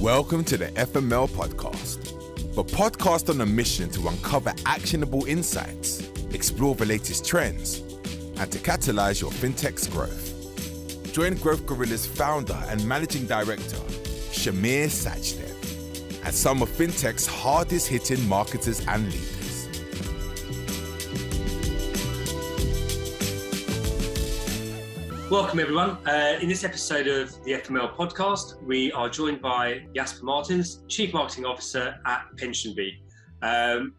Welcome to the FML Podcast, the podcast on a mission to uncover actionable insights, explore the latest trends, and to catalyze your fintech's growth. Join Growth Gorilla's founder and managing director, Sachdev, and some of fintech's hardest-hitting marketers and leaders. Welcome everyone. In this episode of the FML Podcast, we are joined by Jasper Martens, Chief Marketing Officer at PensionBee.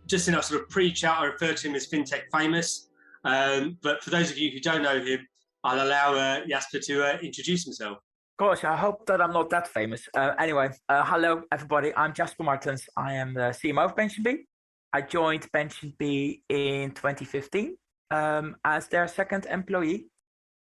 Just in our sort of pre-chat, I refer to him as Fintech famous. But for those of you who don't know him, I'll allow Jasper to introduce himself. Gosh, I hope that I'm not that famous. Hello everybody. I'm Jasper Martens. I am the CMO of PensionBee. I joined PensionBee in 2015 as their second employee.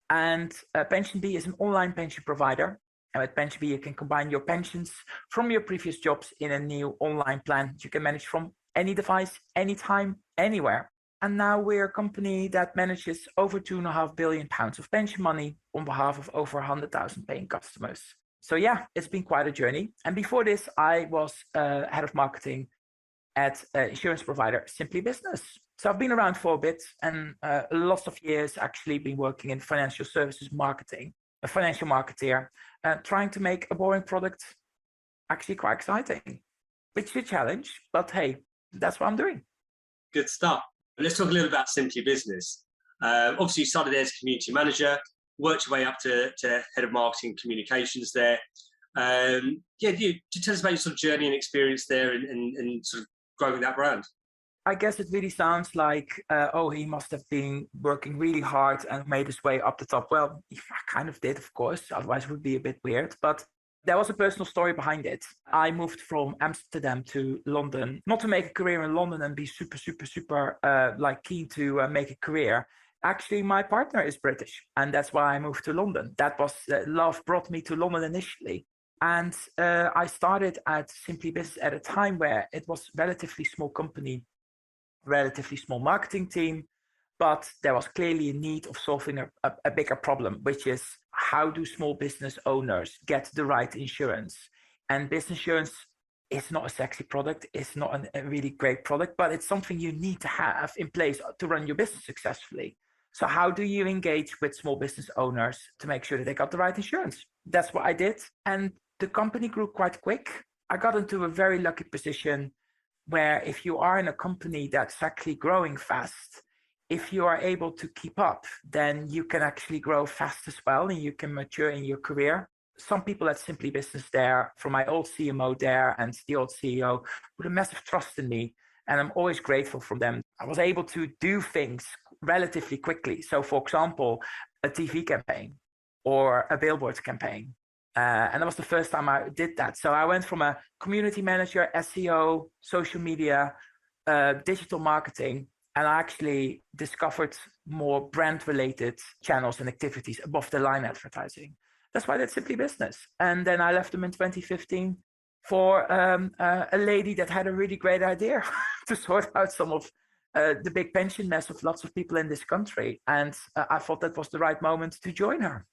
And PensionBee is an online pension provider. And with PensionBee, you can combine your pensions from your previous jobs in a new online plan you can manage from any device, anytime, anywhere. And now we're a company that manages over £2.5 billion of pension money on behalf of over 100,000 paying customers. So yeah, it's been quite a journey. And before this, I was head of marketing at insurance provider Simply Business. So I've been around for a bit and lots of years actually been working in financial services marketing, a financial marketeer, trying to make a boring product actually quite exciting, which is a challenge, but hey, that's what I'm doing. Good stuff. Let's talk a little about Simply Business. Obviously, you started there as community manager, worked your way up to head of marketing communications there. Do you tell us about your sort of journey and experience there and sort of growing that brand? I guess it really sounds like, he must have been working really hard and made his way up the top. Well, I kind of did, of course, otherwise it would be a bit weird. But there was a personal story behind it. I moved from Amsterdam to London, not to make a career in London and be super keen to make a career. Actually, my partner is British, and that's why I moved to London. That was love brought me to London initially. And I started at Simply Business at a time where it was a relatively small company, relatively small marketing team, but there was clearly a need of solving a bigger problem, which is how do small business owners get the right insurance? And business insurance is not a sexy product, it's not a really great product, but it's something you need to have in place to run your business successfully. So how do you engage with small business owners to make sure that they got the right insurance? That's what I did. And the company grew quite quick. I got into a very lucky position where if you are in a company that's actually growing fast, if you are able to keep up, then you can actually grow fast as well and you can mature in your career. Some people at Simply Business there, from my old CMO there and the old CEO, with a massive trust in me. And I'm always grateful for them. I was able to do things relatively quickly. So for example, a TV campaign or a billboard campaign. And that was the first time I did that. So I went from a community manager, SEO, social media, digital marketing, and I actually discovered more brand-related channels and activities above the line advertising. That's why I did Simply Business. And then I left them in 2015 for a lady that had a really great idea to sort out some of the big pension mess of lots of people in this country. And I thought that was the right moment to join her.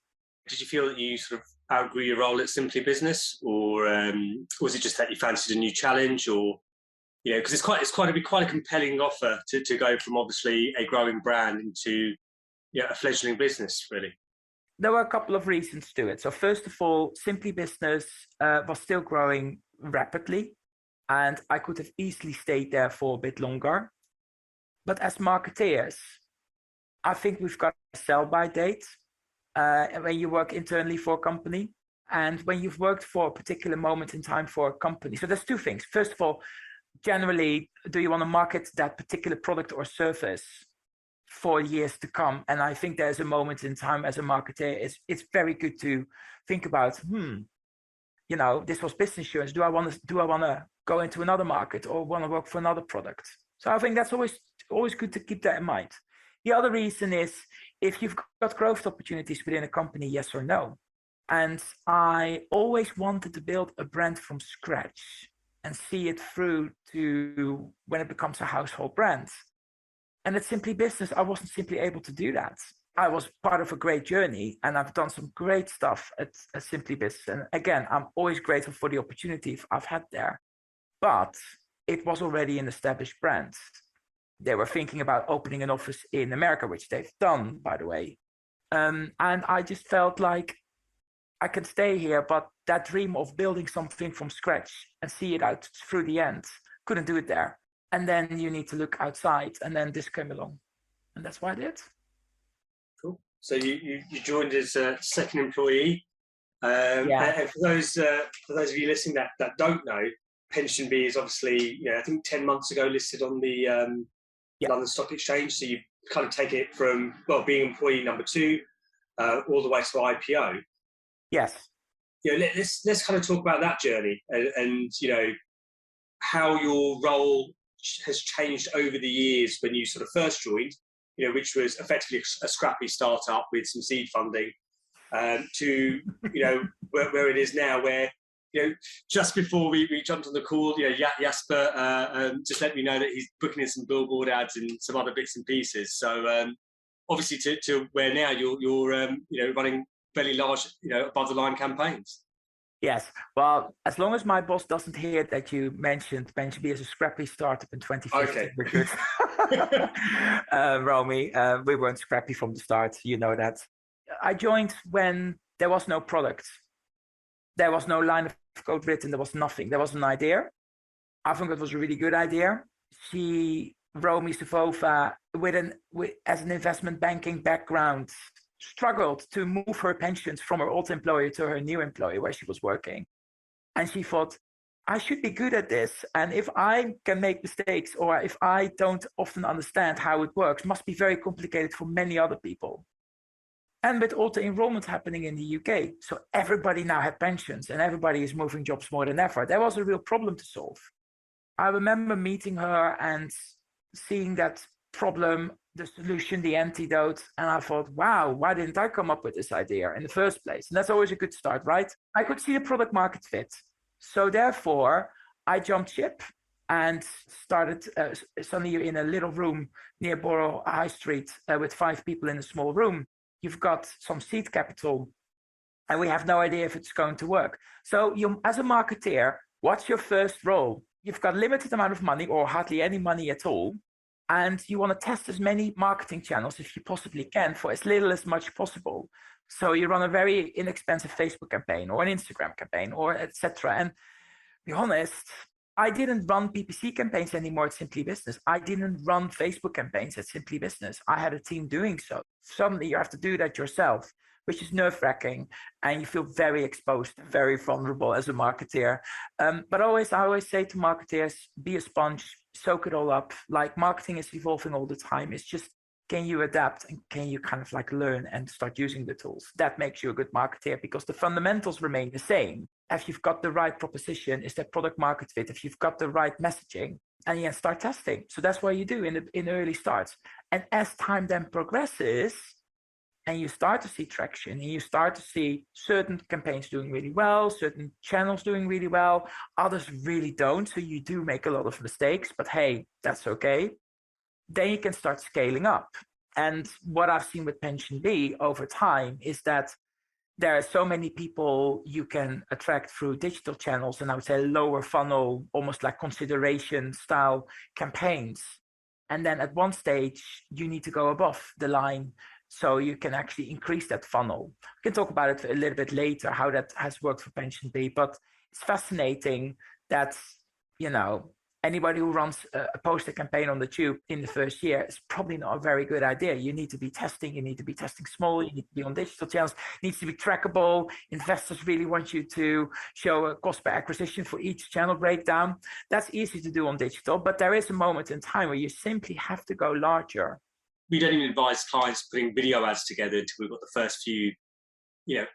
Did you feel that you sort of outgrew your role at Simply Business, or was it just that you fancied a new challenge, or because it's quite a compelling offer to go from obviously a growing brand into a fledgling business, really? There were a couple of reasons to it. So first of all, Simply Business was still growing rapidly, and I could have easily stayed there for a bit longer. But as marketeers, I think we've got a sell-by date. When you work internally for a company and when you've worked for a particular moment in time for a company. So there's two things. First of all, generally, do you want to market that particular product or service for years to come? And I think there's a moment in time as a marketer, it's very good to think about, this was business insurance. Do I want to go into another market or want to work for another product? So I think that's always good to keep that in mind. The other reason is if you've got growth opportunities within a company, yes or no. And I always wanted to build a brand from scratch and see it through to when it becomes a household brand. And at Simply Business, I wasn't simply able to do that. I was part of a great journey, and I've done some great stuff at Simply Biz. And again, I'm always grateful for the opportunity I've had there. But it was already an established brand. They were thinking about opening an office in America, which they've done, by the way. And I just felt like I can stay here, but that dream of building something from scratch and see it out through the end, couldn't do it there. And then you need to look outside, and then this came along. And that's why I did. Cool. So you joined as a second employee. Yeah. And for those of you listening that don't know, PensionBee is obviously, I think 10 months ago listed on the London Stock Exchange. So you kind of take it from, being employee number 2 all the way to IPO. Yes. Let's kind of talk about that journey and how your role has changed over the years when you sort of first joined, which was effectively a scrappy startup with some seed funding, to where it is now, where just before we jumped on the call, Jasper just let me know that he's booking in some billboard ads and some other bits and pieces. So obviously to where now you're running fairly large above the line campaigns. Yes. Well, as long as my boss doesn't hear that you mentioned PensionBee as a scrappy startup in 2015, we're good. Romy, we weren't scrappy from the start. You know that. I joined when there was no product. There was no line of code written. There was nothing. There was an idea. I think it was a really good idea. Romy Savova, as an investment banking background, struggled to move her pensions from her old employer to her new employer where she was working. And she thought, I should be good at this. And if I can make mistakes, or if I don't often understand how it works, must be very complicated for many other people. And with auto enrollment happening in the UK, so everybody now had pensions and everybody is moving jobs more than ever. There was a real problem to solve. I remember meeting her and seeing that problem, the solution, the antidote. And I thought, wow, why didn't I come up with this idea in the first place? And that's always a good start, right? I could see a product market fit. So therefore, I jumped ship and started, suddenly you're in a little room near Borough High Street with 5 people in a small room. You've got some seed capital and we have no idea if it's going to work. So you, as a marketeer, what's your first role? You've got limited amount of money or hardly any money at all. And you want to test as many marketing channels if you possibly can for as little as much possible. So you run a very inexpensive Facebook campaign or an Instagram campaign or etc. And to be honest, I didn't run PPC campaigns anymore at Simply Business. I didn't run Facebook campaigns at Simply Business. I had a team doing so. Suddenly you have to do that yourself, which is nerve-wracking, and you feel very exposed, very vulnerable as a marketeer. But I always say to marketeers, be a sponge, soak it all up. Like, marketing is evolving all the time. It's just, can you adapt and can you kind of like learn and start using the tools? That makes you a good marketeer because the fundamentals remain the same. If you've got the right proposition, is that product market fit? If you've got the right messaging, and you start testing. So that's what you do in early starts. And as time then progresses, and you start to see traction, and you start to see certain campaigns doing really well, certain channels doing really well, others really don't. So you do make a lot of mistakes, but hey, that's okay. Then you can start scaling up. And what I've seen with PensionBee over time is that there are so many people you can attract through digital channels, and I would say lower funnel, almost like consideration style campaigns. And then at one stage, you need to go above the line so you can actually increase that funnel. We can talk about it a little bit later, how that has worked for PensionBee, but it's fascinating that, anybody who runs a poster campaign on the tube in the first year is probably not a very good idea. You need to be testing, small, you need to be on digital channels, it needs to be trackable. Investors really want you to show a cost per acquisition for each channel breakdown. That's easy to do on digital, but there is a moment in time where you simply have to go larger. We don't even advise clients putting video ads together until we've got the first few,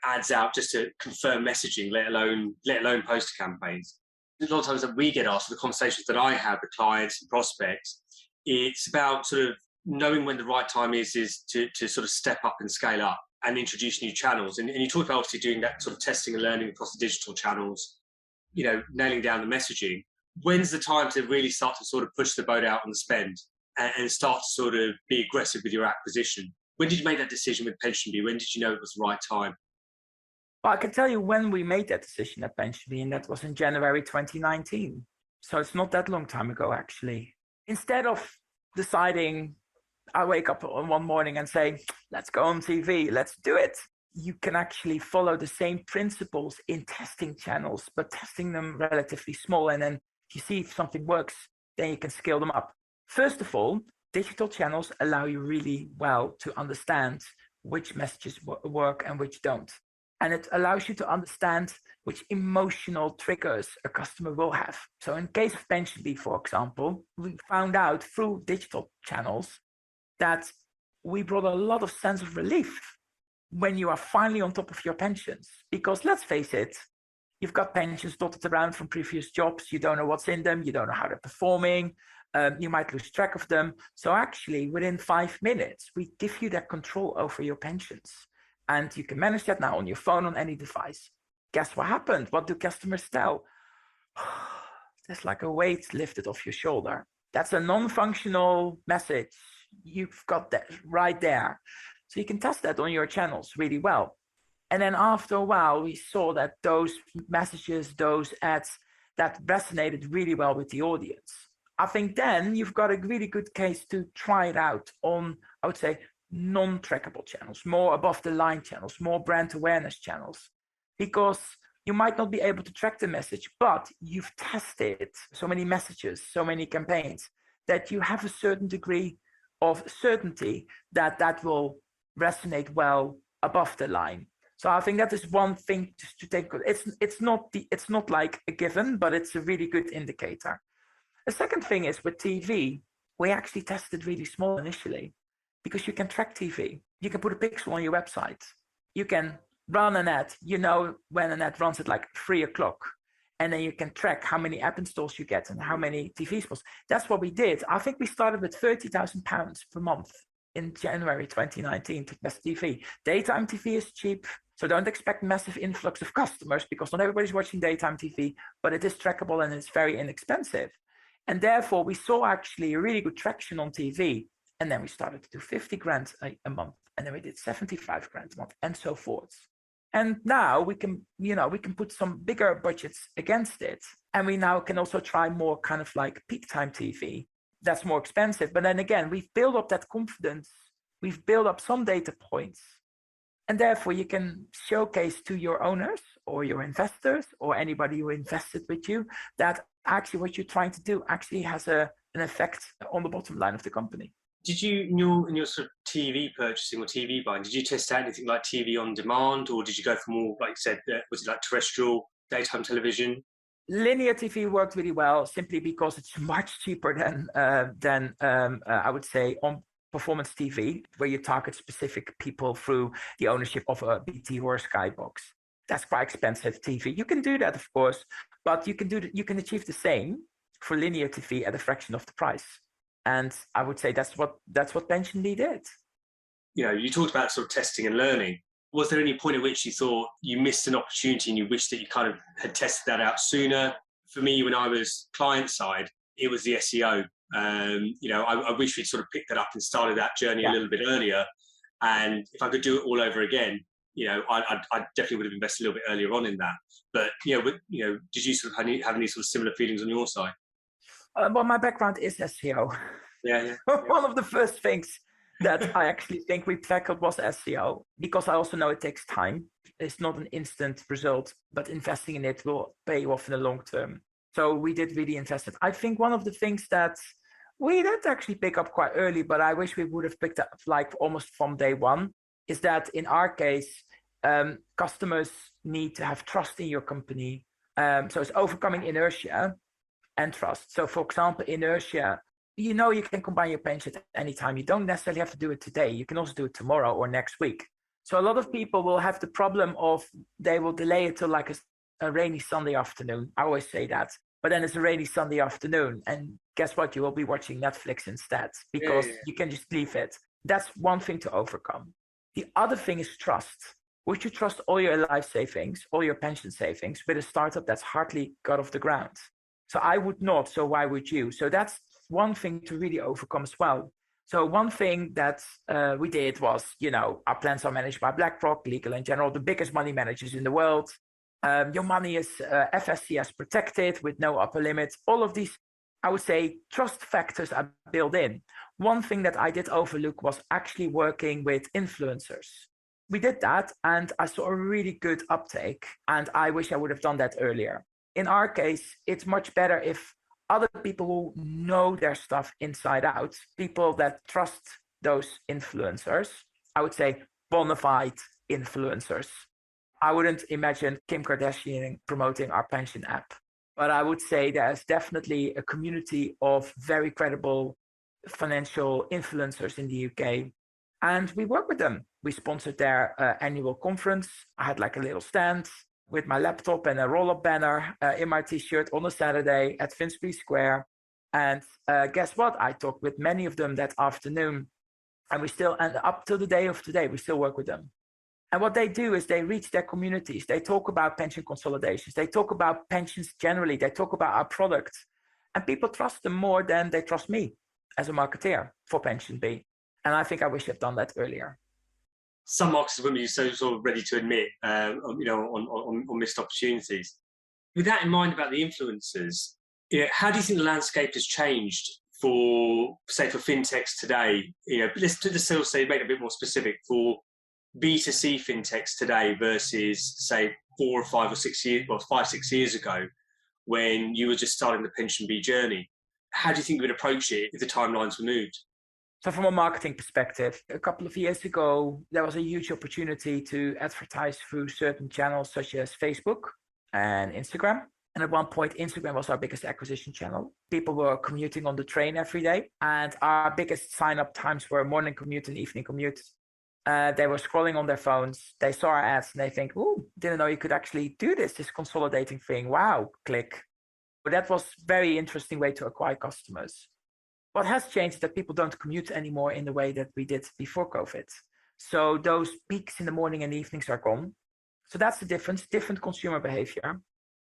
ads out just to confirm messaging, let alone poster campaigns. A lot of times that we get asked, the conversations that I have with clients and prospects, it's about sort of knowing when the right time is to sort of step up and scale up and introduce new channels. And you talk about obviously doing that sort of testing and learning across the digital channels, nailing down the messaging. When's the time to really start to sort of push the boat out on the spend and start to sort of be aggressive with your acquisition? When did you make that decision with PensionBee? When did you know it was the right time? Well, I can tell you when we made that decision at PensionBee, and that was in January 2019. So it's not that long time ago, actually. Instead of deciding, I wake up one morning and say, let's go on TV, let's do it. You can actually follow the same principles in testing channels, but testing them relatively small. And then if you see if something works, then you can scale them up. First of all, digital channels allow you really well to understand which messages work and which don't. And it allows you to understand which emotional triggers a customer will have. So in case of PensionBee, for example, we found out through digital channels that we brought a lot of sense of relief when you are finally on top of your pensions. Because let's face it, you've got pensions dotted around from previous jobs. You don't know what's in them. You don't know how they're performing. You might lose track of them. So actually, within 5 minutes, we give you that control over your pensions. And you can manage that now on your phone, on any device. Guess what happened? What do customers tell? There's like a weight lifted off your shoulder. That's a non-functional message. You've got that right there. So you can test that on your channels really well. And then after a while, we saw that those messages, those ads, that resonated really well with the audience. I think then you've got a really good case to try it out on, I would say, non-trackable channels, more above the line channels, more brand awareness channels, because you might not be able to track the message, but you've tested so many messages, so many campaigns, that you have a certain degree of certainty that that will resonate well above the line. So I think that is one thing to take. It's not like a given, but it's a really good indicator. The second thing is with TV, we actually tested really small initially, because you can track TV. You can put a pixel on your website. You can run an ad. You know when an ad runs at like 3 o'clock. And then you can track how many app installs you get and how many TV spots. That's what we did. I think we started with £30,000 per month in January 2019 to test TV. Daytime TV is cheap. So don't expect massive influx of customers, because not everybody's watching daytime TV, but it is trackable and it's very inexpensive. And therefore we saw actually a really good traction on TV. And then we started to do 50 grand a month. And then we did 75 grand a month and so forth. And now we can put some bigger budgets against it. And we now can also try more kind of like peak time TV. That's more expensive. But then again, we've built up that confidence. We've built up some data points. And therefore you can showcase to your owners or your investors or anybody who invested with you that actually what you're trying to do actually has an effect on the bottom line of the company. Did you, in your sort of TV purchasing or TV buying, did you test out anything like TV on demand, or did you go for more, like you said, was it like terrestrial daytime television? Linear TV worked really well, simply because it's much cheaper than I would say on performance TV, where you target specific people through the ownership of a BT or a Skybox. That's quite expensive TV. You can do that, of course, but you can achieve the same for linear TV at a fraction of the price. And I would say that's what PensionBee did. You talked about sort of testing and learning. Was there any point at which you thought you missed an opportunity and you wished that you kind of had tested that out sooner? For me, when I was client side, it was the SEO. I wish we'd sort of picked that up and started that journey a little bit earlier. And if I could do it all over again, I definitely would have invested a little bit earlier on in that. But did you sort of have any sort of similar feelings on your side? Well, my background is SEO. Yeah. One of the first things that I actually think we tackled was SEO, because I also know it takes time. It's not an instant result, but investing in it will pay you off in the long term. So we did really invest it. I think one of the things that we did actually pick up quite early, but I wish we would have picked up like almost from day one, is that in our case, customers need to have trust in your company. So it's overcoming inertia and trust. So for example, inertia, you can combine your pension at any time. You don't necessarily have to do it today. You can also do it tomorrow or next week. So a lot of people will have the problem of they will delay it till like a rainy Sunday afternoon. I always say that. But then it's a rainy Sunday afternoon. And guess what? You will be watching Netflix instead, because you can just leave it. That's one thing to overcome. The other thing is trust. Would you trust all your life savings, all your pension savings with a startup that's hardly got off the ground? So I would not. So why would you? So that's one thing to really overcome as well. So one thing that we did was, our plans are managed by BlackRock, Legal & General, the biggest money managers in the world. Your money is FSCS protected with no upper limits. All of these, I would say, trust factors are built in. One thing that I did overlook was actually working with influencers. We did that and I saw a really good uptake, and I wish I would have done that earlier. In our case, it's much better if other people who know their stuff inside out, people that trust those influencers, I would say bona fide influencers. I wouldn't imagine Kim Kardashian promoting our pension app, but I would say there's definitely a community of very credible financial influencers in the UK. And we work with them. We sponsored their annual conference. I had like a little stand with my laptop and a roll-up banner in my t-shirt on a Saturday at Finsbury Square. And guess what? I talked with many of them that afternoon. And up till the day of today, we still work with them. And what they do is they reach their communities. They talk about pension consolidations. They talk about pensions generally. They talk about our product. And people trust them more than they trust me as a marketeer for PensionBee. And I think I wish I'd done that earlier. Some marketers wouldn't be so sort of ready to admit, on missed opportunities. With that in mind about the influencers, how do you think the landscape has changed for fintechs today? Let's say make it a bit more specific for B2C fintechs today versus say 4 or 5 or 6 years, well, 5-6 years ago, when you were just starting the PensionBee journey. How do you think you would approach it if the timelines were moved? So from a marketing perspective, a couple of years ago, there was a huge opportunity to advertise through certain channels such as Facebook and Instagram. And at one point, Instagram was our biggest acquisition channel. People were commuting on the train every day. And our biggest sign-up times were morning commute and evening commute. They were scrolling on their phones. They saw our ads and they think, oh, didn't know you could actually do this consolidating thing. Wow, click. But that was a very interesting way to acquire customers. What has changed is that people don't commute anymore in the way that we did before COVID. So those peaks in the morning and evenings are gone. So that's the difference, different consumer behavior.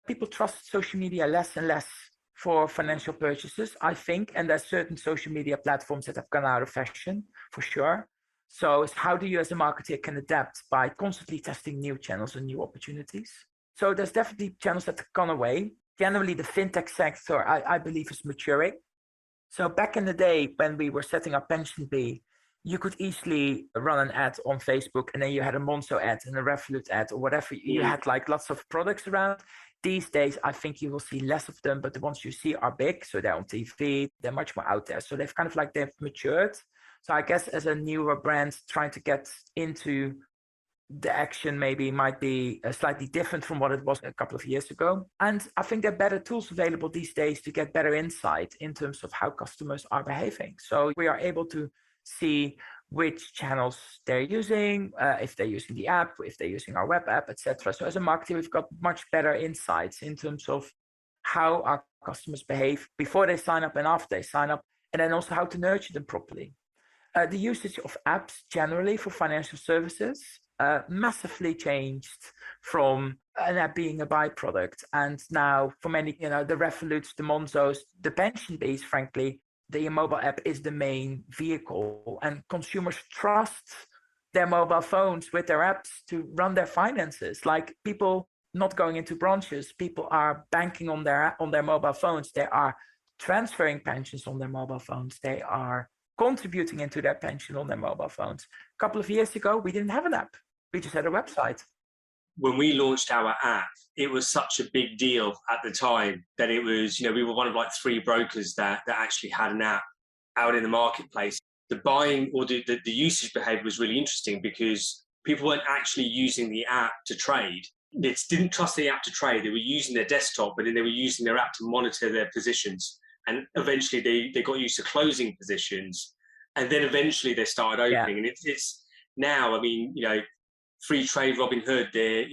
People trust social media less and less for financial purchases, I think. And there's certain social media platforms that have gone out of fashion, for sure. So it's how do you as a marketer can adapt by constantly testing new channels and new opportunities. So there's definitely channels that have gone away. Generally, the fintech sector, I believe, is maturing. So back in the day when we were setting up PensionBee, you could easily run an ad on Facebook and then you had a Monzo ad and a Revolut ad or whatever. You had like lots of products around. These days, I think you will see less of them, but the ones you see are big. So they're on TV, they're much more out there. So they've matured. So I guess as a newer brand trying to get into the action maybe might be slightly different from what it was a couple of years ago. And I think there are better tools available these days to get better insight in terms of how customers are behaving. So we are able to see which channels they're using, if they're using the app, if they're using our web app, etc. So as a marketer, we've got much better insights in terms of how our customers behave before they sign up and after they sign up, and then also how to nurture them properly. The usage of apps generally for financial services massively changed from an app being a byproduct. And now for many, the Revoluts, the Monzos, the PensionBees, frankly, the mobile app is the main vehicle. And consumers trust their mobile phones with their apps to run their finances. Like people not going into branches, people are banking on their mobile phones. They are transferring pensions on their mobile phones. They are contributing into their pension on their mobile phones. A couple of years ago, we didn't have an app. We just had a website. When we launched our app, it was such a big deal at the time that it was, we were one of like 3 brokers that actually had an app out in the marketplace. The buying or the usage behavior was really interesting because people weren't actually using the app to trade. They didn't trust the app to trade. They were using their desktop, but then they were using their app to monitor their positions. And eventually they got used to closing positions. And then eventually they started opening. And it's now, free trade, Robinhood, they're,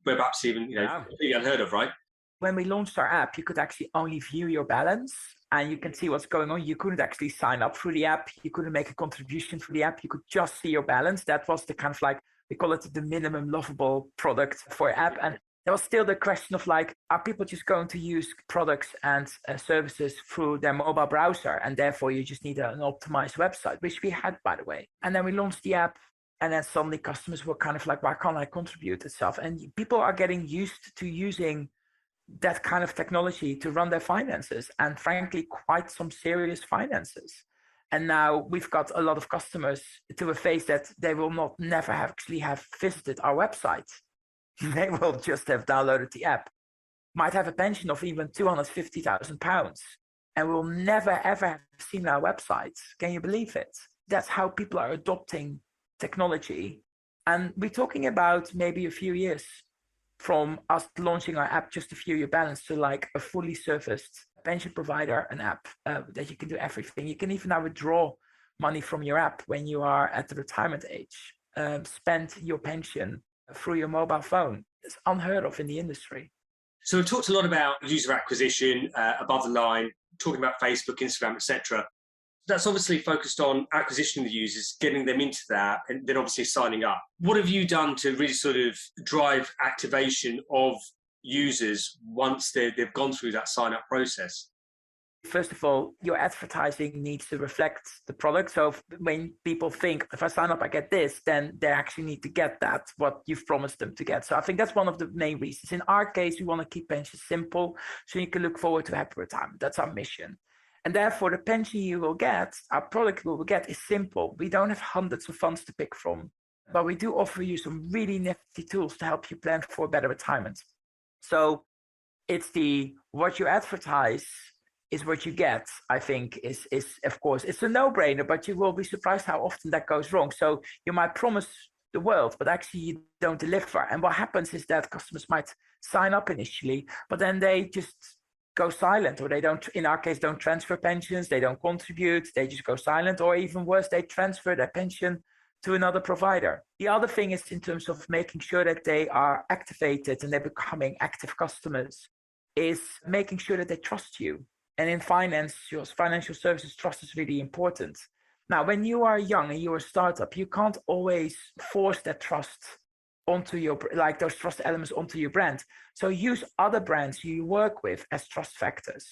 web apps even, completely unheard of, right? When we launched our app, you could actually only view your balance and you can see what's going on. You couldn't actually sign up through the app. You couldn't make a contribution through the app. You could just see your balance. That was the kind of we call it the minimum lovable product for app. And there was still the question of like, are people just going to use products and services through their mobile browser? And therefore you just need an optimized website, which we had, by the way. And then we launched the app. And then suddenly customers were kind of like, why can't I contribute itself? And people are getting used to using that kind of technology to run their finances, and frankly, quite some serious finances. And now we've got a lot of customers to a phase that they will never actually have visited our website. They will just have downloaded the app, might have a pension of even £250,000, and will never, ever have seen our website. Can you believe it? That's how people are adopting technology. And we're talking about maybe a few years from us launching our app, just a few year balance, to like a fully serviced pension provider, an app that you can do everything. You can even now withdraw money from your app when you are at the retirement age, spend your pension through your mobile phone. It's unheard of in the industry. So we've talked a lot about user acquisition, above the line, talking about Facebook, Instagram, etc. That's obviously focused on acquisition of the users, getting them into that, and then obviously signing up. What have you done to really sort of drive activation of users once they've gone through that sign-up process? First of all, your advertising needs to reflect the product. So when people think, if I sign up, I get this, then they actually need to get that, what you've promised them to get. So I think that's one of the main reasons. In our case, we want to keep pensions simple so you can look forward to happy retirement. That's our mission. And therefore, the pension you will get, our product you will get, is simple. We don't have hundreds of funds to pick from, but we do offer you some really nifty tools to help you plan for a better retirement. So it's what you advertise is what you get, I think, is of course, it's a no-brainer, but you will be surprised how often that goes wrong. So you might promise the world, but actually you don't deliver. And what happens is that customers might sign up initially, but then they just go silent, or they don't, in our case, don't transfer pensions, they don't contribute, they just go silent, or even worse, they transfer their pension to another provider. The other thing is in terms of making sure that they are activated and they're becoming active customers, is making sure that they trust you. And in finance, your financial services, trust is really important. Now, when you are young and you're a startup, you can't always force that trust onto your, like those trust elements onto your brand. So use other brands you work with as trust factors.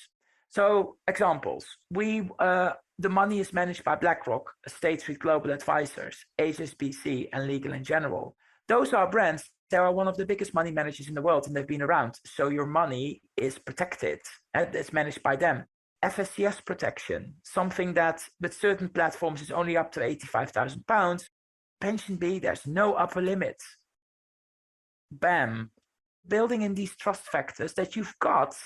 So examples, the money is managed by BlackRock, State Street Global Advisors, HSBC, and Legal & General. Those are brands that are one of the biggest money managers in the world, and they've been around. So your money is protected and it's managed by them. FSCS protection, something that with certain platforms is only up to £85,000. PensionBee, there's no upper limit. Bam. Building in these trust factors that you've got,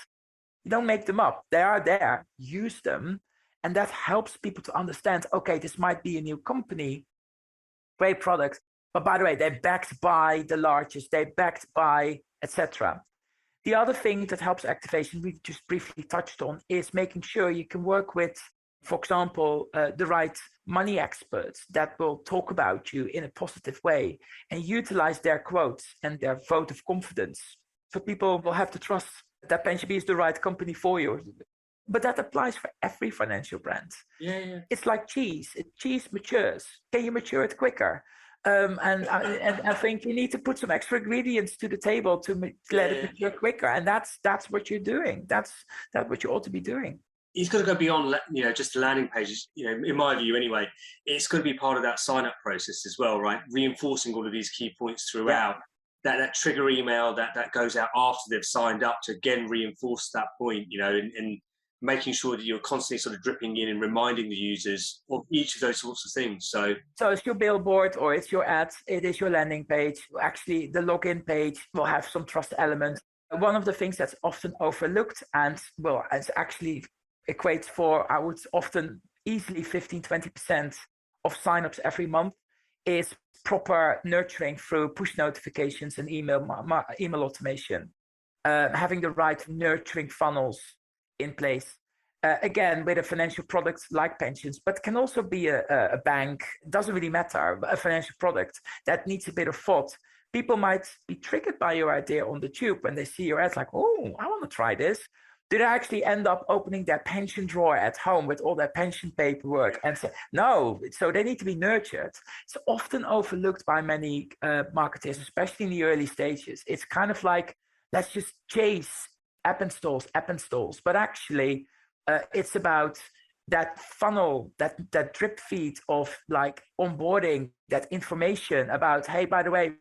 you don't make them up. They are there. Use them. And that helps people to understand, okay, this might be a new company, great product, but by the way, they're backed by the largest, they're backed by, etc. The other thing that helps activation, we just briefly touched on, is making sure you can work with, for example, the right money experts that will talk about you in a positive way and utilize their quotes and their vote of confidence. So people will have to trust that PensionBee is the right company for you. But that applies for every financial brand. Yeah. It's like cheese. Cheese matures. Can you mature it quicker? And I think you need to put some extra ingredients to the table to let it mature quicker. And that's what you're doing. That's what you ought to be doing. It's got to go beyond, just the landing pages. In my view, anyway, it's got to be part of that sign-up process as well, right? Reinforcing all of these key points throughout. Yeah. That trigger email that goes out after they've signed up to again reinforce that point, and making sure that you're constantly sort of dripping in and reminding the users of each of those sorts of things. So it's your billboard or it's your ad, it is your landing page. Actually, the login page will have some trust elements. One of the things that's often overlooked and it's actually equates for, I would often easily 15-20% of signups every month, is proper nurturing through push notifications and email automation. Having the right nurturing funnels in place. Again, with a financial product like pensions, but can also be a bank, doesn't really matter, a financial product that needs a bit of thought. People might be triggered by your idea on the tube when they see your ads like, oh, I want to try this. Do they actually end up opening their pension drawer at home with all their pension paperwork and say, no, so they need to be nurtured. It's often overlooked by many marketers, especially in the early stages. It's kind of like let's just chase app installs. But actually, it's about that funnel, that drip feed of like onboarding, that information about, hey, by the way,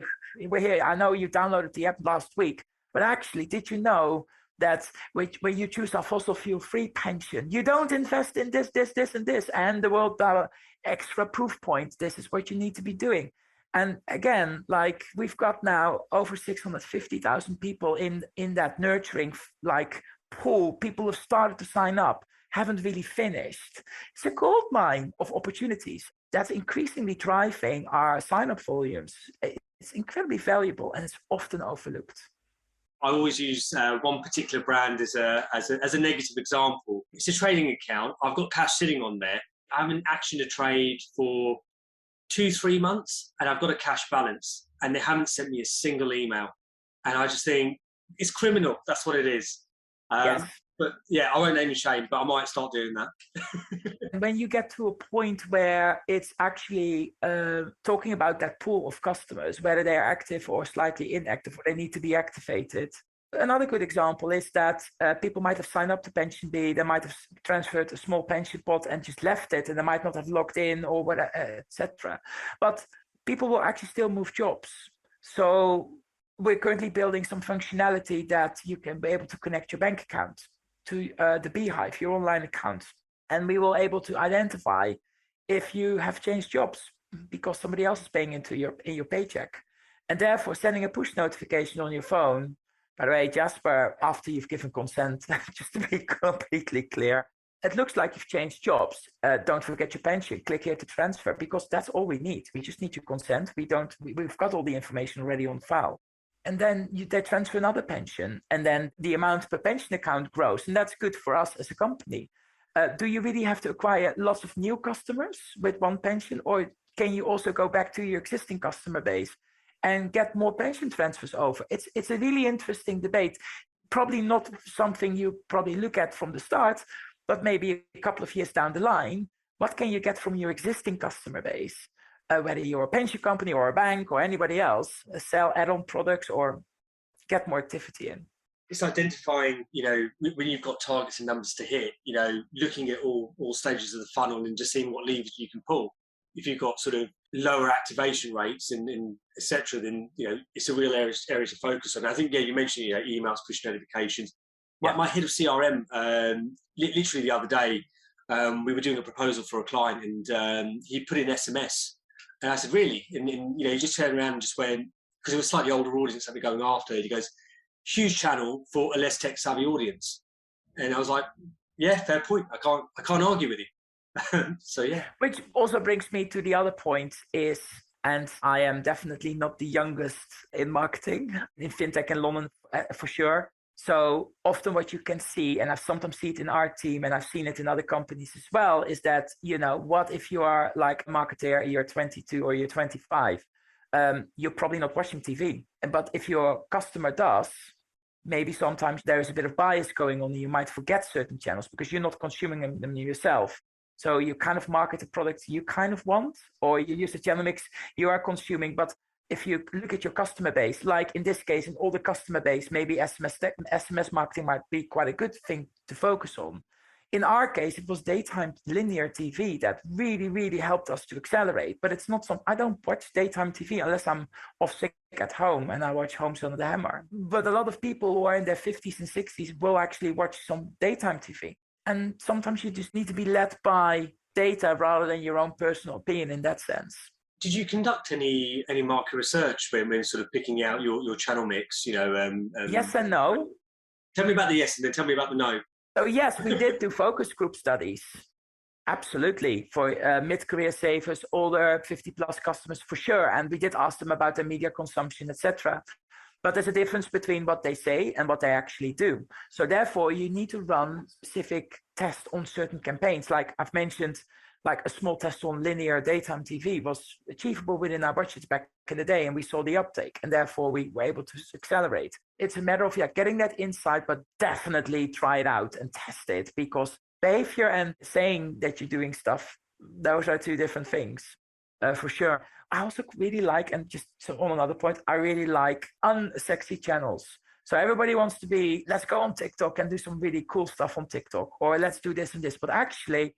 we're here. I know you downloaded the app last week, but actually, did you know that when you choose a fossil fuel-free pension, you don't invest in this, and this, and the world extra proof point. This is what you need to be doing. And again, like we've got now over 650,000 people in that nurturing like pool. People have started to sign up, haven't really finished. It's a gold mine of opportunities that's increasingly driving our sign-up volumes. It's incredibly valuable and it's often overlooked. I always use one particular brand as a negative example. It's a trading account. I've got cash sitting on there. I haven't actioned a trade for 2-3 months and I've got a cash balance and they haven't sent me a single email. And I just think it's criminal. That's what it is. Yes. But yeah, I won't name and shame, but I might start doing that. When you get to a point where it's actually talking about that pool of customers, whether they are active or slightly inactive, or they need to be activated. Another good example is that people might have signed up to PensionBee, they might have transferred a small pension pot and just left it, and they might not have logged in or whatever, etc. But people will actually still move jobs. So we're currently building some functionality that you can be able to connect your bank account to the Beehive, your online account. And we will able to identify if you have changed jobs because somebody else is paying into your paycheck. And therefore sending a push notification on your phone. By the way, Jasper, after you've given consent, just to be completely clear, it looks like you've changed jobs. Don't forget your pension. Click here to transfer, because that's all we need. We just need your consent. We've got all the information already on file. And then they transfer another pension, and then the amount per pension account grows, and that's good for us as a company. Do you really have to acquire lots of new customers with one pension, or can you also go back to your existing customer base and get more pension transfers over? It's a really interesting debate. Probably not something you probably look at from the start, but maybe a couple of years down the line. What can you get from your existing customer base? Whether you're a pension company or a bank or anybody else, sell add-on products or get more activity in. It's identifying, when you've got targets and numbers to hit, looking at all stages of the funnel and just seeing what levers you can pull. If you've got sort of lower activation rates and et cetera, then, it's a real area to focus on. I think, you mentioned, emails, push notifications. Yeah. My head of CRM, literally the other day, we were doing a proposal for a client and he put in SMS. And I said, really? And he just turned around and just went, because it was a slightly older audience that we're going after. He goes, huge channel for a less tech savvy audience. And I was like, yeah, fair point. I can't argue with you. So yeah. Which also brings me to the other point is, and I am definitely not the youngest in marketing, in fintech in London for sure. So often what you can see, and I've sometimes seen it in our team and I've seen it in other companies as well, is that, what if you are like a marketeer, you're 22 or you're 25, you're probably not watching TV. But if your customer does, maybe sometimes there is a bit of bias going on and you might forget certain channels because you're not consuming them yourself. So you kind of market the products you kind of want, or you use the channel mix you are consuming. But if you look at your customer base, like in this case, in all the customer base, maybe SMS marketing might be quite a good thing to focus on. In our case, it was daytime linear TV that really, really helped us to accelerate. But it's not I don't watch daytime TV unless I'm off sick at home and I watch Homes Under the Hammer. But a lot of people who are in their 50s and 60s will actually watch some daytime TV. And sometimes you just need to be led by data rather than your own personal opinion in that sense. Did you conduct any market research when sort of picking out your channel mix? Yes and no. Tell me about the yes and then tell me about the no. So yes, we did do focus group studies. Absolutely. For mid-career savers, older 50+ customers for sure. And we did ask them about their media consumption, etc. But there's a difference between what they say and what they actually do. So therefore, you need to run specific tests on certain campaigns. Like I've mentioned, like a small test on linear daytime TV was achievable within our budgets back in the day, and we saw the uptake, and therefore we were able to accelerate. It's a matter of getting that insight, but definitely try it out and test it, because behavior and saying that you're doing stuff, those are two different things, for sure. I also really like, and just so on another point, I really like unsexy channels. So everybody wants to be, let's go on TikTok and do some really cool stuff on TikTok, or let's do this and this. But actually,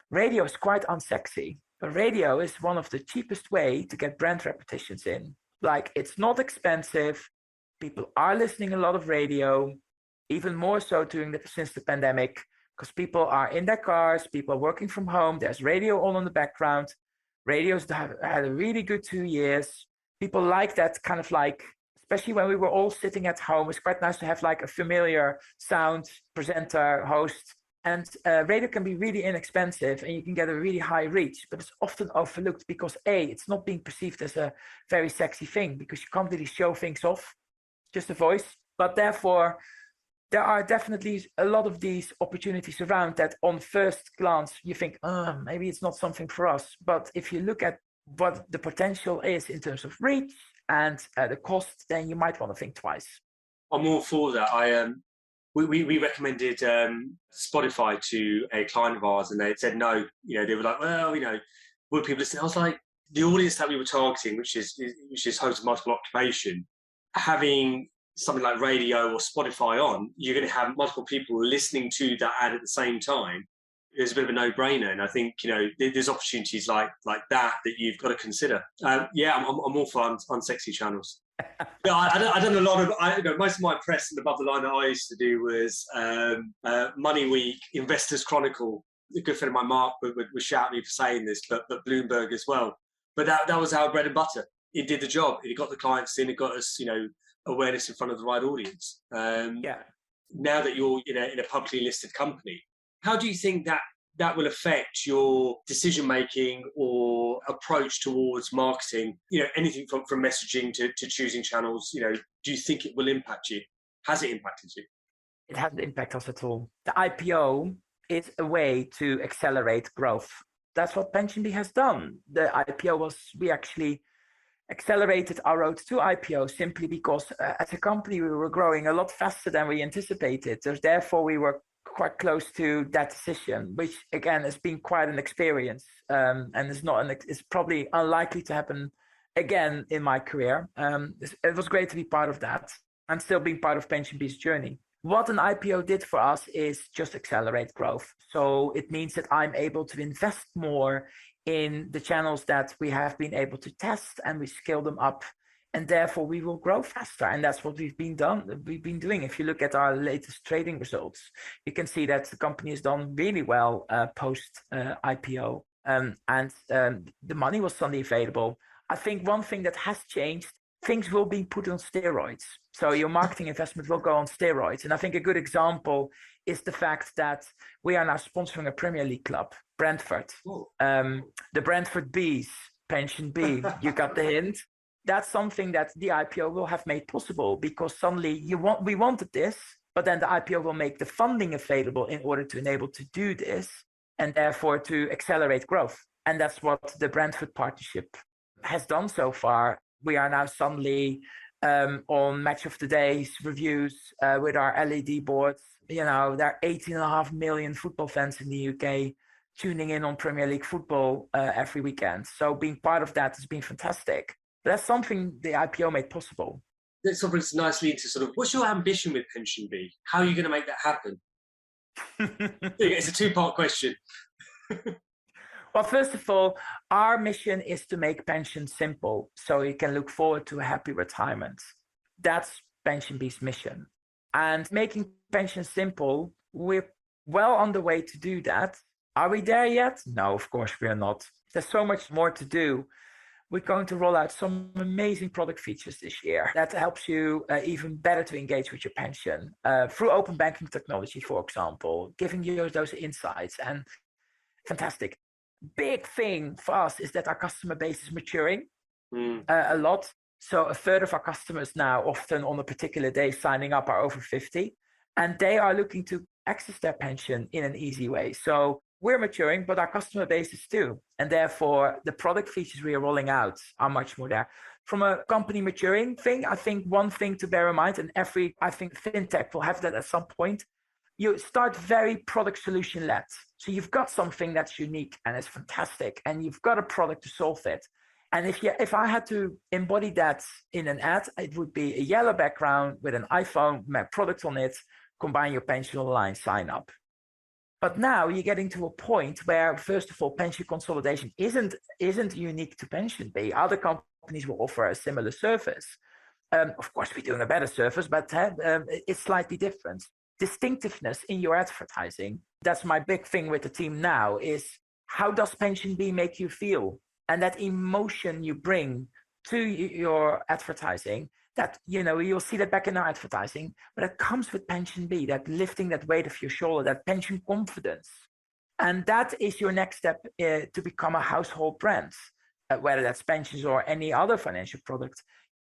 radio is quite unsexy. But radio is one of the cheapest way to get brand repetitions in. Like, it's not expensive. People are listening a lot of radio, even more so since the pandemic, because people are in their cars, people are working from home. There's radio on in the background. Radio's had a really good 2 years. People like that kind of like, especially when we were all sitting at home, it's quite nice to have like a familiar sound presenter, host. And radio can be really inexpensive and you can get a really high reach, but it's often overlooked because it's not being perceived as a very sexy thing because you can't really show things off, just a voice. But therefore, there are definitely a lot of these opportunities around that on first glance, you think, maybe it's not something for us. But if you look at what the potential is in terms of reach and the cost, then you might want to think twice. I'm all for that. We recommended Spotify to a client of ours, and they said no. They were like, well, would people listen? I was like, the audience that we were targeting, which is hosts of multiple occupation, having something like radio or Spotify on, you're going to have multiple people listening to that ad at the same time. It's a bit of a no-brainer, and I think there's opportunities like that you've got to consider. I'm all for unsexy channels. I done a lot of. Most of my press and above the line that I used to do was Money Week, Investors Chronicle. A good friend of mine, Mark, would shout at me for saying this, but Bloomberg as well. But that was our bread and butter. It did the job. It got the clients in. It got us, awareness in front of the right audience. Now that you're in a publicly listed company, how do you think that will affect your decision making or approach towards marketing? Anything from messaging to choosing channels. Do you think it will impact you? Has it impacted you? It hasn't impacted us at all. The IPO is a way to accelerate growth. That's what PensionBee has done. The IPO we actually accelerated our road to IPO simply because as a company, we were growing a lot faster than we anticipated. So therefore, we were quite close to that decision, which again has been quite an experience, and it's probably unlikely to happen again in my career. It was great to be part of that and still being part of PensionBee's journey. What an IPO did for us is just accelerate growth. So it means that I'm able to invest more in the channels that we have been able to test, and we scale them up, and therefore we will grow faster. And that's what we've been doing. If you look at our latest trading results, you can see that the company has done really well post IPO, and the money was suddenly available. I think one thing that has changed, things will be put on steroids. So your marketing investment will go on steroids. And I think a good example is the fact that we are now sponsoring a Premier League club, Brentford. The Brentford Bees, PensionBee. You got the hint? That's something that the IPO will have made possible, because suddenly we wanted this, but then the IPO will make the funding available in order to enable to do this, and therefore to accelerate growth. And that's what the Brentford partnership has done so far. We are now suddenly on Match of the Day's reviews with our LED boards. There are 18.5 million football fans in the UK tuning in on Premier League football every weekend. So being part of that has been fantastic. But that's something the IPO made possible. That sort of brings nicely into what's your ambition with PensionBee? How are you going to make that happen? It's a two-part question. Well, first of all, our mission is to make pension simple so you can look forward to a happy retirement. That's PensionBee's mission. And making pension simple, we're well on the way to do that. Are we there yet? No, of course we are not. There's so much more to do. We're going to roll out some amazing product features this year that helps you even better to engage with your pension through open banking technology, for example, giving you those insights. And fantastic. Big thing for us is that our customer base is maturing a lot. So a third of our customers now, often on a particular day signing up, are over 50, and they are looking to access their pension in an easy way. So we're maturing, but our customer base is too. And therefore, the product features we are rolling out are much more there. From a company maturing thing, I think one thing to bear in mind, and I think Fintech will have that at some point, you start very product solution led. So you've got something that's unique and it's fantastic, and you've got a product to solve it. And if I had to embody that in an ad, it would be a yellow background with an iPhone, my product on it, combine your pension online, sign up. But now you're getting to a point where, first of all, pension consolidation isn't unique to PensionBee. Other companies will offer a similar service. Of course, we're doing a better service, but it's slightly different. Distinctiveness in your advertising, that's my big thing with the team now, is how does PensionBee make you feel? And that emotion you bring to your advertising, that, you'll see that back in our advertising, but it comes with PensionBee, that lifting that weight of your shoulder, that pension confidence. And that is your next step to become a household brand, whether that's pensions or any other financial product.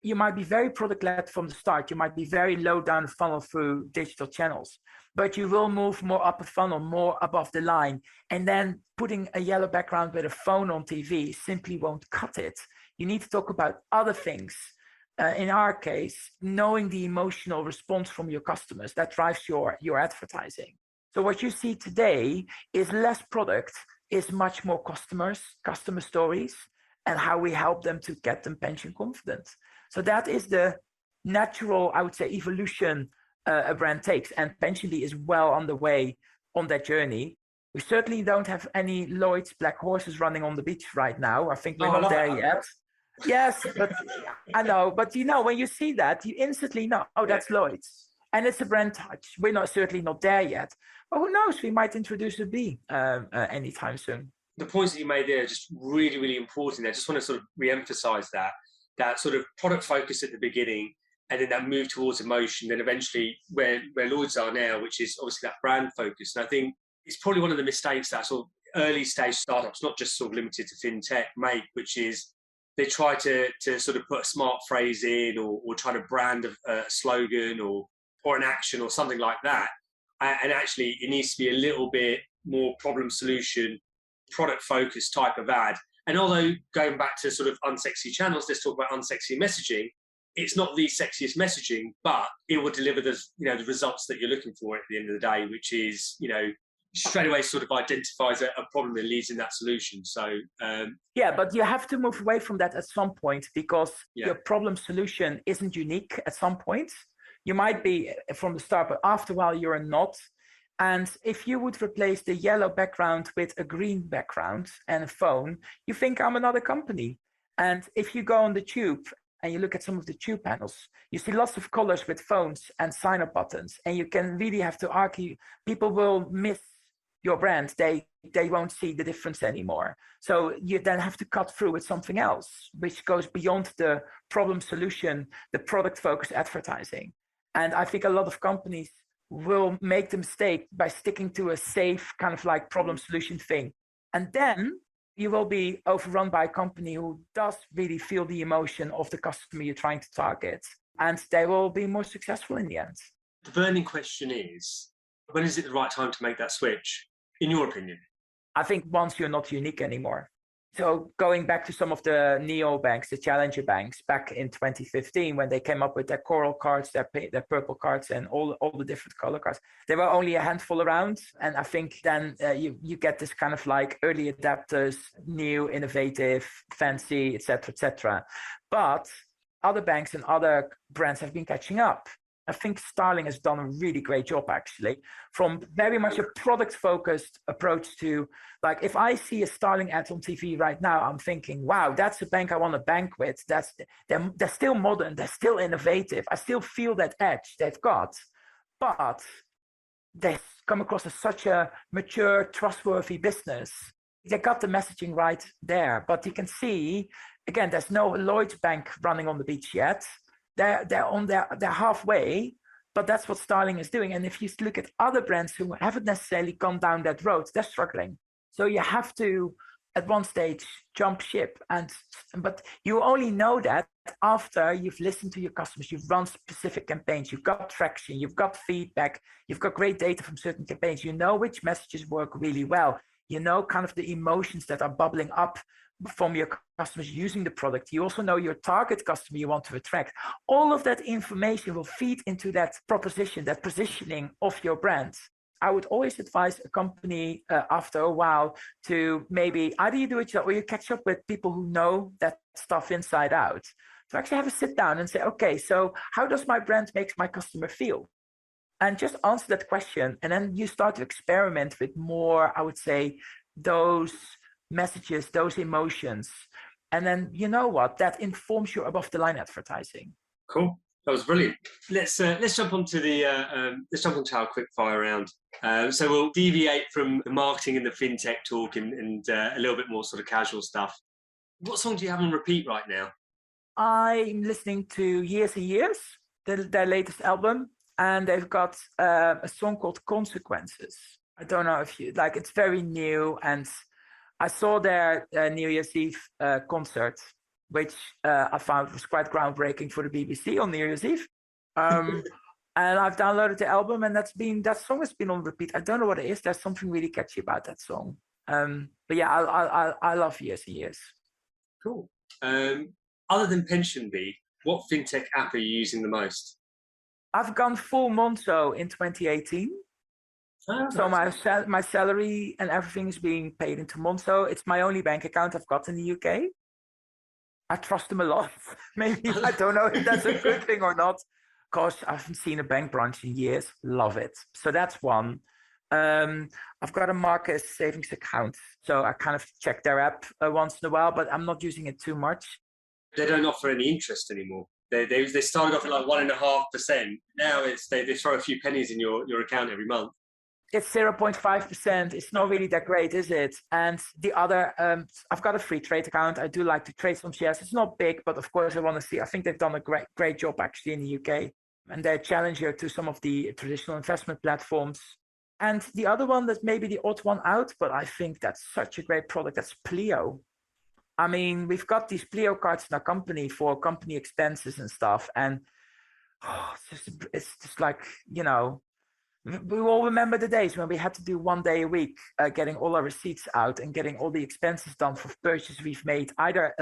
You might be very product-led from the start. You might be very low down the funnel through digital channels, but you will move more up the funnel, more above the line. And then putting a yellow background with a phone on TV simply won't cut it. You need to talk about other things. In our case, knowing the emotional response from your customers, that drives your advertising. So what you see today is less product, is much more customer stories, and how we help them to get them pension confident. So that is the natural, I would say, evolution a brand takes. And PensionBee is well underway on that journey. We certainly don't have any Lloyd's black horses running on the beach right now. I think we're not there yet. Yes, but I know. But when you see that, you instantly know, oh, that's Lloyd's. And it's a brand touch. We're certainly not there yet. But who knows? We might introduce a B anytime soon. The points that you made there are just really, really important. I just want to sort of re-emphasize that sort of product focus at the beginning, and then that move towards emotion, then eventually where Lloyd's are now, which is obviously that brand focus. And I think it's probably one of the mistakes that sort of early stage startups, not just sort of limited to fintech, make, which is they try to sort of put a smart phrase in or try to brand a slogan or an action or something like that. And actually it needs to be a little bit more problem solution, product focused type of ad. And although going back to sort of unsexy channels, let's talk about unsexy messaging. It's not the sexiest messaging, but it will deliver the results that you're looking for at the end of the day, which is, straight away sort of identifies a problem and leads in that solution. So yeah, but you have to move away from that at some point, because your problem solution isn't unique at some point. You might be from the start, but after a while you're not. And if you would replace the yellow background with a green background and a phone, you think I'm another company. And if you go on the tube and you look at some of the tube panels, you see lots of colors with phones and sign-up buttons. And you can really have to argue, people will miss your brand. They won't see the difference anymore. So you then have to cut through with something else, which goes beyond the problem solution, the product-focused advertising. And I think a lot of companies will make the mistake by sticking to a safe kind of like problem solution thing. And then you will be overrun by a company who does really feel the emotion of the customer you're trying to target. And they will be more successful in the end. The burning question is, when is it the right time to make that switch, in your opinion? I think once you're not unique anymore. So going back to some of the neo-banks, the challenger banks, back in 2015, when they came up with their coral cards, their purple cards, and all the different color cards, there were only a handful around. And I think then you get this kind of like early adapters, new, innovative, fancy, etc. But other banks and other brands have been catching up. I think Starling has done a really great job, actually, from very much a product-focused approach to, like, if I see a Starling ad on TV right now, I'm thinking, wow, that's a bank I want to bank with. They're still modern, they're still innovative. I still feel that edge they've got, but they come across as such a mature, trustworthy business. They got the messaging right there, but you can see, again, there's no Lloyd's Bank running on the beach yet. They're halfway, but that's what Starling is doing. And if you look at other brands who haven't necessarily gone down that road, they're struggling. So you have to, at one stage, jump ship. But you only know that after you've listened to your customers, you've run specific campaigns, you've got traction, you've got feedback, you've got great data from certain campaigns. You know which messages work really well. You know kind of the emotions that are bubbling up from your customers using the product. You also know your target customer you want to attract. All of that information will feed into that proposition, that positioning of your brand. I would always advise a company after a while to maybe either you do it or you catch up with people who know that stuff inside out. To actually have a sit down and say, okay, so how does my brand make my customer feel? And just answer that question. And then you start to experiment with more, I would say, those messages, those emotions. And then you know what? That informs your above the line advertising. Cool. That was brilliant. Let's jump onto our quick fire round. So we'll deviate from the marketing and the fintech talk and a little bit more sort of casual stuff. What song do you have on repeat right now? I'm listening to Years and Years, their latest album, and they've got a song called Consequences. I don't know if you like. It's very new, and I saw their New Year's Eve concert, which I found was quite groundbreaking for the BBC on New Year's Eve. And I've downloaded the album, and that song has been on repeat. I don't know what it is. There's something really catchy about that song. But yeah, I love Years and Years. Cool. Other than PensionBee, what fintech app are you using the most? I've gone full Monzo in 2018. So my salary and everything is being paid into Monzo. It's my only bank account I've got in the UK. I trust them a lot. Maybe I don't know if that's a good thing or not. Because I haven't seen a bank branch in years. Love it. So that's one. I've got a Marcus savings account, so I kind of check their app once in a while, but I'm not using it too much. They don't offer any interest anymore. They started off at like 1.5%. Now they throw a few pennies in your account every month. It's 0.5%. It's not really that great, is it? And the other, I've got a free trade account. I do like to trade some shares. It's not big, but of course I want to see. I think they've done a great job actually in the UK, and they're a challenger to some of the traditional investment platforms. And the other one that's maybe the odd one out, but I think that's such a great product. That's Pleo. I mean, we've got these Pleo cards in our company for company expenses and stuff. And it's just like, you know, we all remember the days when we had to do 1 day a week, getting all our receipts out and getting all the expenses done for purchases we've made, either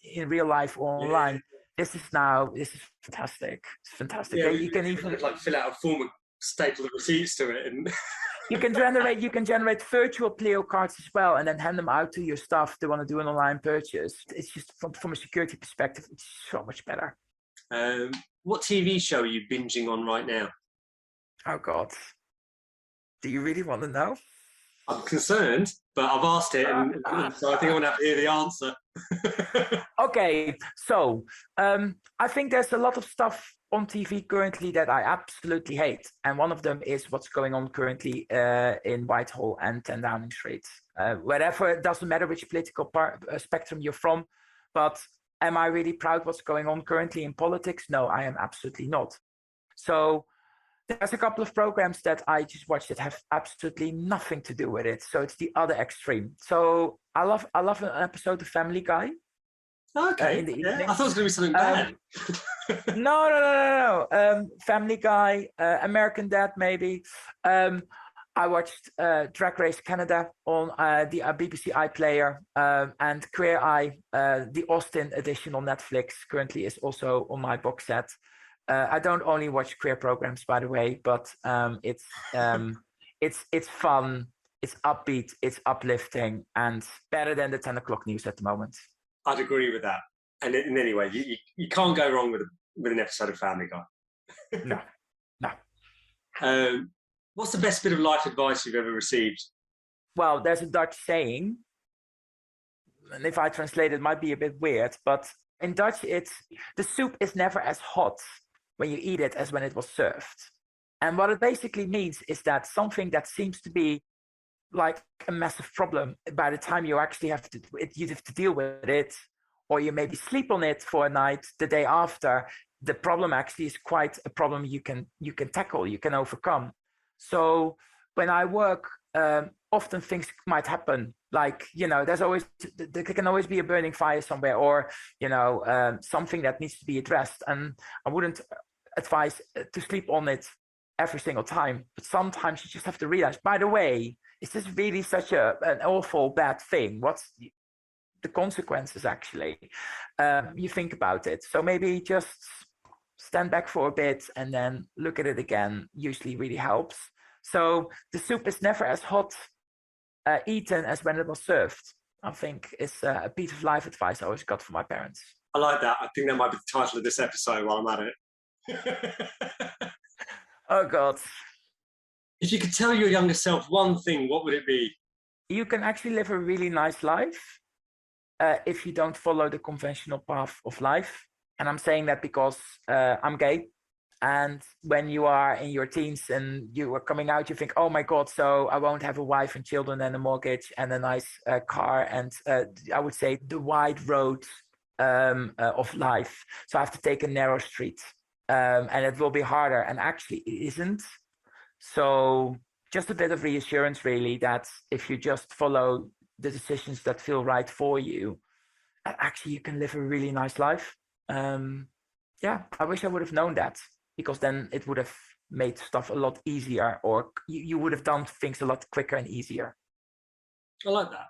in real life or online. Yeah. This is fantastic. It's fantastic. Yeah, you can even like fill out a form and staple the receipts to it, and you can generate virtual Pleo cards as well, and then hand them out to your staff if they want to do an online purchase. It's just from a security perspective, it's so much better. What TV show are you binging on right now? Oh God, do you really want to know? I'm concerned, but I've asked it, and so I think I want to hear the answer. Okay, so I think there's a lot of stuff on TV currently that I absolutely hate, and one of them is what's going on currently in Whitehall and 10 Downing Street. Wherever, it doesn't matter which political spectrum you're from, but am I really proud what's going on currently in politics? No, I am absolutely not. So there's a couple of programs that I just watch that have absolutely nothing to do with it. So it's the other extreme. So I love an episode of Family Guy. Okay. In the evening. I thought it was going to be something bad. No. Family Guy, American Dad, maybe. I watched Drag Race Canada on the BBC iPlayer, and Queer Eye, the Austin edition on Netflix currently is also on my box set. I don't only watch queer programs, by the way, but it's fun, it's upbeat, it's uplifting, and better than the 10 o'clock news at the moment. I'd agree with that. And in any way, you can't go wrong with an episode of Family Guy. No. What's the best bit of life advice you've ever received? Well, there's a Dutch saying, and if I translate it, it might be a bit weird, but in Dutch, it's the soup is never as hot when you eat it as when it was served. And what it basically means is that something that seems to be like a massive problem, by the time you actually have to deal with it, or you maybe sleep on it for a night, the day after, the problem actually is quite a problem you can tackle, you can overcome. So when I work, often things might happen. Like, you know, there can always be a burning fire somewhere, or, you know, something that needs to be addressed. And I wouldn't advise to sleep on it every single time. But sometimes you just have to realize, by the way, is this really such an awful bad thing? What's the consequences actually? You think about it. So maybe just stand back for a bit and then look at it again, usually really helps. So the soup is never as hot eaten as when it was served. I think it's a piece of life advice I always got from my parents. I like that. I think that might be the title of this episode while I'm at it. Oh, God. If you could tell your younger self one thing, what would it be? You can actually live a really nice life if you don't follow the conventional path of life. And I'm saying that because I'm gay. And when you are in your teens and you are coming out, you think, oh my God, so I won't have a wife and children and a mortgage and a nice car. And I would say the wide road of life. So I have to take a narrow street and it will be harder. And actually it isn't. So just a bit of reassurance, really, that if you just follow the decisions that feel right for you, actually you can live a really nice life. Yeah, I wish I would have known that, because then it would have made stuff a lot easier, or you would have done things a lot quicker and easier. I like that.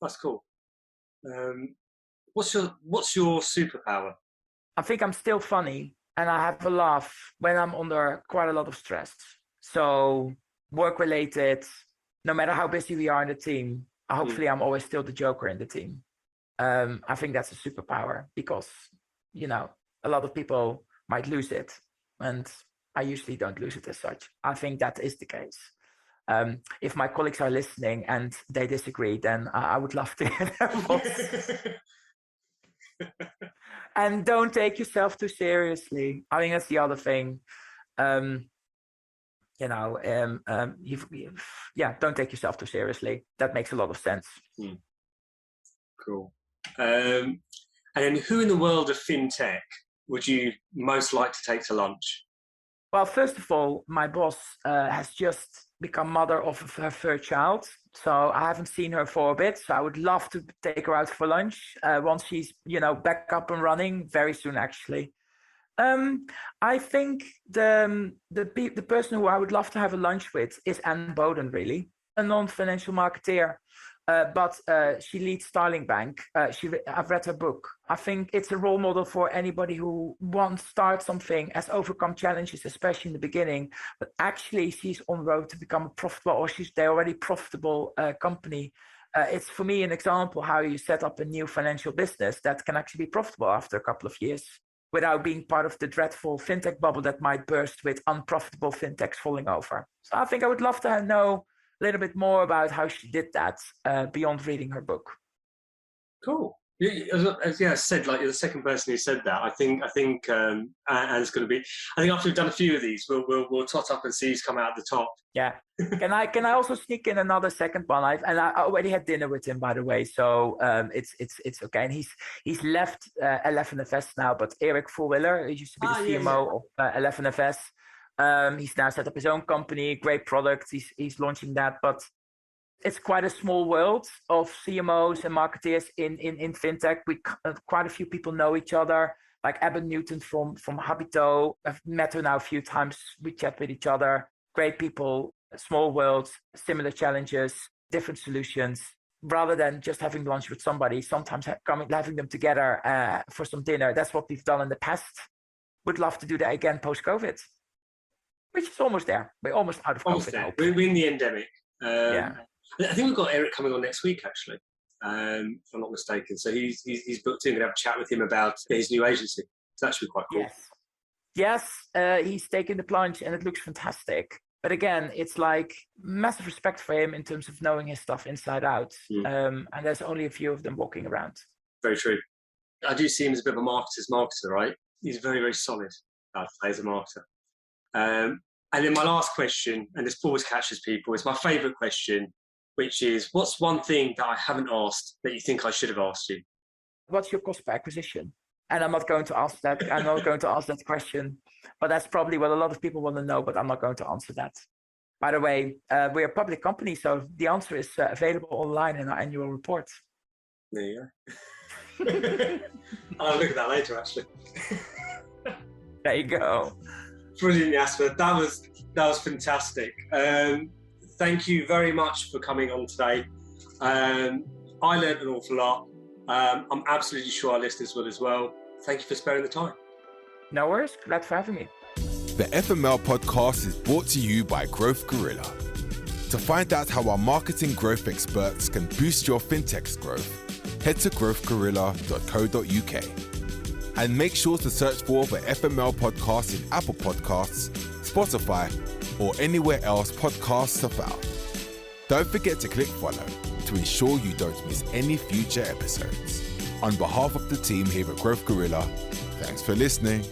That's cool. What's your superpower? I think I'm still funny and I have a laugh when I'm under quite a lot of stress. So work related, no matter how busy we are in the team, hopefully I'm always still the joker in the team. I think that's a superpower, because, you know, a lot of people might lose it. And I usually don't lose it as such. I think that is the case. If my colleagues are listening and they disagree, then I would love to hear their thoughts. And don't take yourself too seriously. I think that's the other thing. Don't take yourself too seriously. That makes a lot of sense. Cool. And then who in the world of fintech would you most like to take to lunch? Well, first of all, my boss has just become mother of her third child. So I haven't seen her for a bit. So I would love to take her out for lunch once she's, back up and running very soon, actually. I think the person who I would love to have a lunch with is Anne Boden, really, a non-financial marketeer. But she leads Starling Bank. I've read her book. I think it's a role model for anybody who wants to start something, has overcome challenges, especially in the beginning. But actually, she's on the road to become a profitable, or they're already profitable company. It's, for me, an example how you set up a new financial business that can actually be profitable after a couple of years, without being part of the dreadful fintech bubble that might burst with unprofitable fintechs falling over. So I think I would love to know a little bit more about how she did that beyond reading her book. Cool. As I said, like, you're the second person who said that. I think Anne's going to be. I think after we've done a few of these, we'll tot up and see who's come out at the top. Yeah. Can I also sneak in another second one? I already had dinner with him, by the way, so it's okay. And he's left 11FS now, but Eric Voorwiller, he used to be the CMO of 11FS. He's now set up his own company, great product. He's launching that, but it's quite a small world of CMOs and marketeers in fintech. Quite a few people know each other, like Eben Newton from Habito. I've met her now a few times. We chat with each other. Great people, small worlds, similar challenges, different solutions. Rather than just having lunch with somebody, sometimes having them together for some dinner. That's what we've done in the past. Would love to do that again post-COVID. Which is almost there. We're almost out of COVID. We're in the endemic. I think we've got Eric coming on next week, actually, if I'm not mistaken. So he's booked in. We're going to have a chat with him about his new agency. It's actually quite cool. Yes, he's taken the plunge and it looks fantastic. But again, it's like massive respect for him in terms of knowing his stuff inside out. And there's only a few of them walking around. Very true. I do see him as a bit of a marketer's marketer, right? He's very, very solid as a marketer. And then my last question, and this always catches people, is my favourite question, which is, what's one thing that I haven't asked that you think I should have asked you? What's your cost per acquisition? And I'm not going to ask that. I'm not going to ask that question, but that's probably what a lot of people want to know, but I'm not going to answer that. By the way, we're a public company, so the answer is available online in our annual report. There you go. I'll look at that later, actually. There you go. Brilliant, Jasper. That was fantastic. Thank you very much for coming on today. I learned an awful lot. I'm absolutely sure our listeners will as well. Thank you for sparing the time. No worries. Glad for having me. The FML Podcast is brought to you by Growth Gorilla. To find out how our marketing growth experts can boost your fintech's growth, head to growthgorilla.co.uk. And make sure to search for the FML Podcast in Apple Podcasts, Spotify, or anywhere else podcasts are found. Don't forget to click follow to ensure you don't miss any future episodes. On behalf of the team here at Growth Gorilla, thanks for listening.